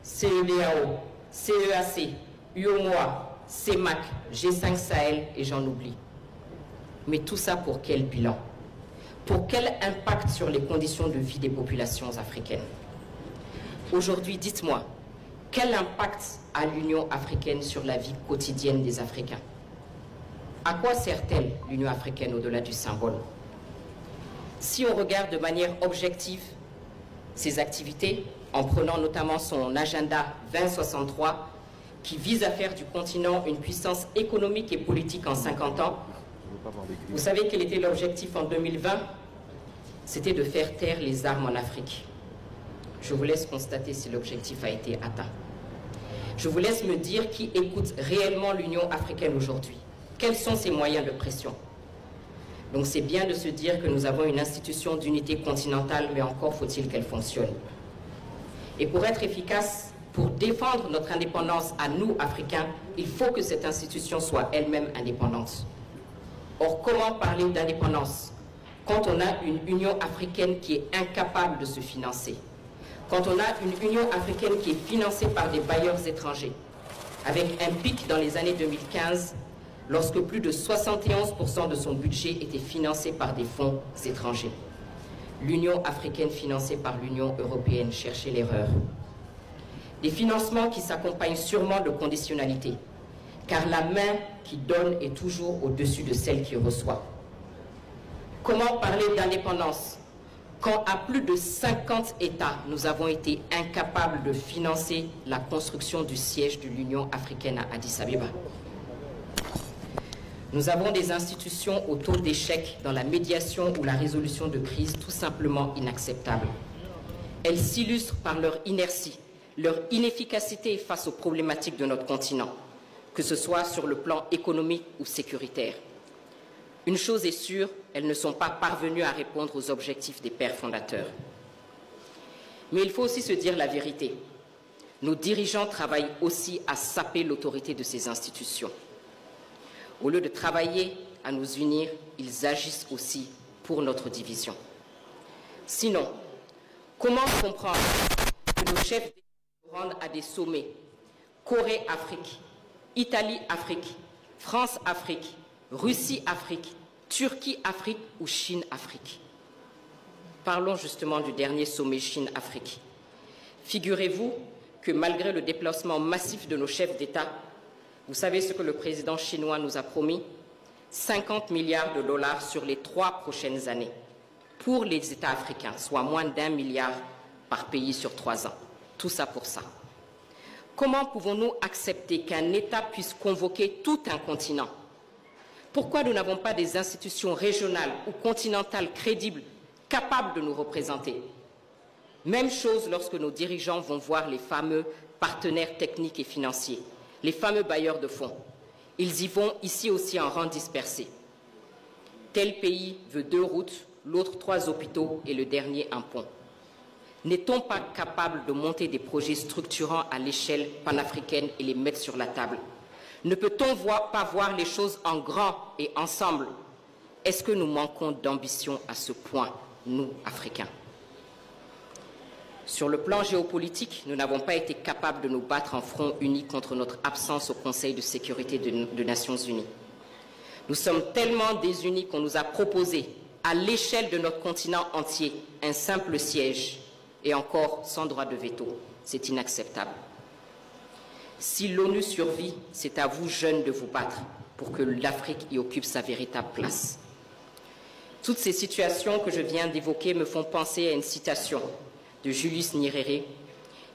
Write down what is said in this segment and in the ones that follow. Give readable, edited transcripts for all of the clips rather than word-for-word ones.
CEDEAO, CEAC, UOMOA, CEMAC, G5 Sahel et j'en oublie. Mais tout ça pour quel bilan? Pour quel impact sur les conditions de vie des populations africaines? Aujourd'hui, dites-moi, quel impact a l'Union africaine sur la vie quotidienne des Africains? À quoi sert-elle l'Union africaine au-delà du symbole? Si on regarde de manière objective ses activités, en prenant notamment son agenda 2063, qui vise à faire du continent une puissance économique et politique en 50 ans, vous savez quel était l'objectif en 2020? C'était de faire taire les armes en Afrique. Je vous laisse constater si l'objectif a été atteint. Je vous laisse me dire qui écoute réellement l'Union africaine aujourd'hui. Quels sont ses moyens de pression? Donc c'est bien de se dire que nous avons une institution d'unité continentale, mais encore faut-il qu'elle fonctionne. Et pour être efficace, pour défendre notre indépendance à nous, Africains, il faut que cette institution soit elle-même indépendante. Or, comment parler d'indépendance quand on a une Union africaine qui est incapable de se financer? Quand on a une Union africaine qui est financée par des bailleurs étrangers, avec un pic dans les années 2015, lorsque plus de 71% de son budget était financé par des fonds étrangers. L'Union africaine financée par l'Union européenne, cherchez l'erreur. Des financements qui s'accompagnent sûrement de conditionnalités, car la main qui donne est toujours au-dessus de celle qui reçoit. Comment parler d'indépendance quand à plus de 50 États, nous avons été incapables de financer la construction du siège de l'Union africaine à Addis Abeba? Nous avons des institutions au taux d'échec dans la médiation ou la résolution de crises tout simplement inacceptables. Elles s'illustrent par leur inertie, leur inefficacité face aux problématiques de notre continent, que ce soit sur le plan économique ou sécuritaire. Une chose est sûre, elles ne sont pas parvenues à répondre aux objectifs des pères fondateurs. Mais il faut aussi se dire la vérité. Nos dirigeants travaillent aussi à saper l'autorité de ces institutions. Au lieu de travailler à nous unir, ils agissent aussi pour notre division. Sinon, comment comprendre que nos chefs d'État se rendent à des sommets Corée-Afrique, Italie-Afrique, France-Afrique, Russie-Afrique, Turquie-Afrique ou Chine-Afrique? Parlons justement du dernier sommet Chine-Afrique. Figurez-vous que malgré le déplacement massif de nos chefs d'État, vous savez ce que le président chinois nous a promis? 50 milliards de dollars sur les 3 prochaines années pour les États africains, soit moins d'1 milliard par pays sur 3 ans. Tout ça pour ça. Comment pouvons-nous accepter qu'un État puisse convoquer tout un continent? Pourquoi nous n'avons pas des institutions régionales ou continentales crédibles, capables de nous représenter? Même chose lorsque nos dirigeants vont voir les fameux partenaires techniques et financiers, les fameux bailleurs de fonds. Ils y vont ici aussi en rang dispersé. Tel pays veut 2 routes, l'autre 3 hôpitaux et le dernier un pont. N'est-on pas capable de monter des projets structurants à l'échelle panafricaine et les mettre sur la table? Ne peut-on pas voir les choses en grand et ensemble? Est-ce que nous manquons d'ambition à ce point, nous, Africains? Sur le plan géopolitique, nous n'avons pas été capables de nous battre en front uni contre notre absence au Conseil de sécurité des Nations Unies. Nous sommes tellement désunis qu'on nous a proposé, à l'échelle de notre continent entier, un simple siège, et encore sans droit de veto. C'est inacceptable. Si l'ONU survit, c'est à vous, jeunes, de vous battre pour que l'Afrique y occupe sa véritable place. Toutes ces situations que je viens d'évoquer me font penser à une citation de Julius Nyerere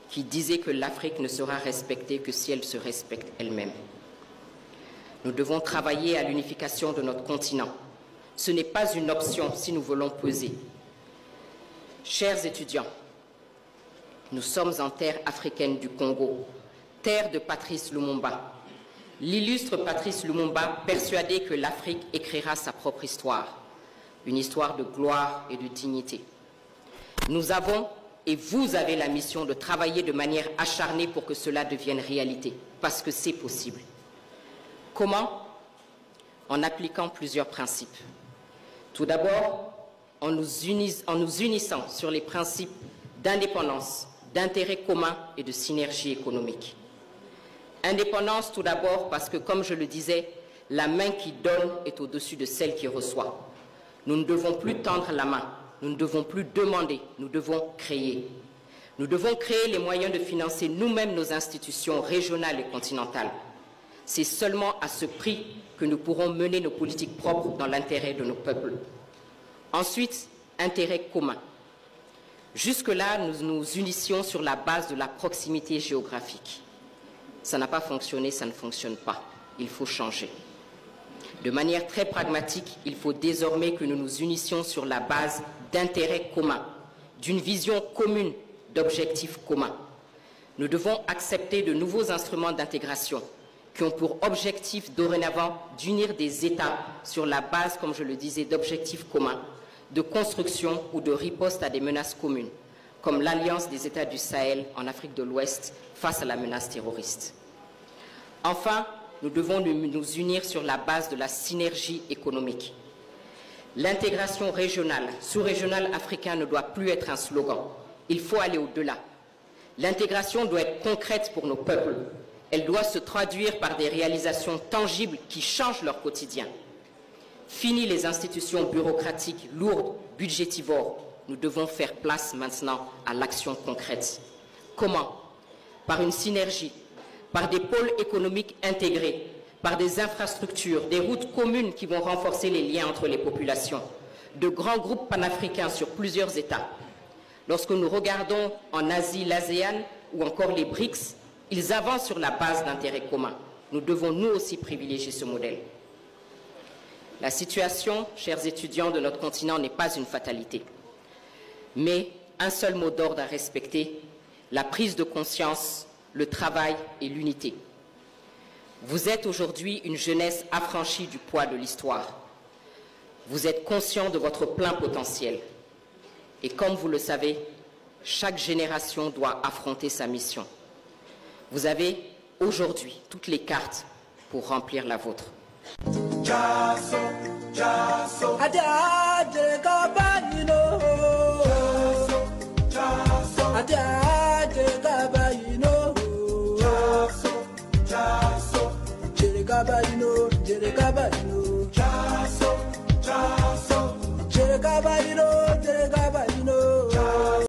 qui disait que l'Afrique ne sera respectée que si elle se respecte elle-même. Nous devons travailler à l'unification de notre continent. Ce n'est pas une option si nous voulons peser. Chers étudiants, nous sommes en terre africaine du Congo, terre de Patrice Lumumba. L'illustre Patrice Lumumba persuadé que l'Afrique écrira sa propre histoire, une histoire de gloire et de dignité. Nous avons et vous avez la mission de travailler de manière acharnée pour que cela devienne réalité, parce que c'est possible. Comment? En appliquant plusieurs principes. Tout d'abord, en nous unissant sur les principes d'indépendance, d'intérêts communs et de synergie économique. Indépendance tout d'abord parce que, comme je le disais, la main qui donne est au-dessus de celle qui reçoit. Nous ne devons plus tendre la main, nous ne devons plus demander, nous devons créer. Nous devons créer les moyens de financer nous-mêmes nos institutions régionales et continentales. C'est seulement à ce prix que nous pourrons mener nos politiques propres dans l'intérêt de nos peuples. Ensuite, intérêt commun. Jusque-là, nous nous unissions sur la base de la proximité géographique. Ça n'a pas fonctionné, ça ne fonctionne pas. Il faut changer. De manière très pragmatique, il faut désormais que nous nous unissions sur la base d'intérêts communs, d'une vision commune, d'objectifs communs. Nous devons accepter de nouveaux instruments d'intégration qui ont pour objectif dorénavant d'unir des États sur la base, comme je le disais, d'objectifs communs, de construction ou de riposte à des menaces communes, comme l'Alliance des États du Sahel en Afrique de l'Ouest face à la menace terroriste. Enfin, nous devons nous unir sur la base de la synergie économique. L'intégration régionale, sous-régionale africaine ne doit plus être un slogan. Il faut aller au-delà. L'intégration doit être concrète pour nos peuples. Elle doit se traduire par des réalisations tangibles qui changent leur quotidien. Fini les institutions bureaucratiques lourdes, budgétivores. Nous devons faire place maintenant à l'action concrète. Comment? Par une synergie, par des pôles économiques intégrés, par des infrastructures, des routes communes qui vont renforcer les liens entre les populations, de grands groupes panafricains sur plusieurs États. Lorsque nous regardons en Asie l'ASEAN ou encore les BRICS, ils avancent sur la base d'intérêts communs. Nous devons nous aussi privilégier ce modèle. La situation, chers étudiants de notre continent, n'est pas une fatalité, mais un seul mot d'ordre à respecter, la prise de conscience, le travail et l'unité. Vous êtes aujourd'hui une jeunesse affranchie du poids de l'histoire. Vous êtes conscient de votre plein potentiel. Et comme vous le savez, chaque génération doit affronter sa mission. Vous avez aujourd'hui toutes les cartes pour remplir la vôtre.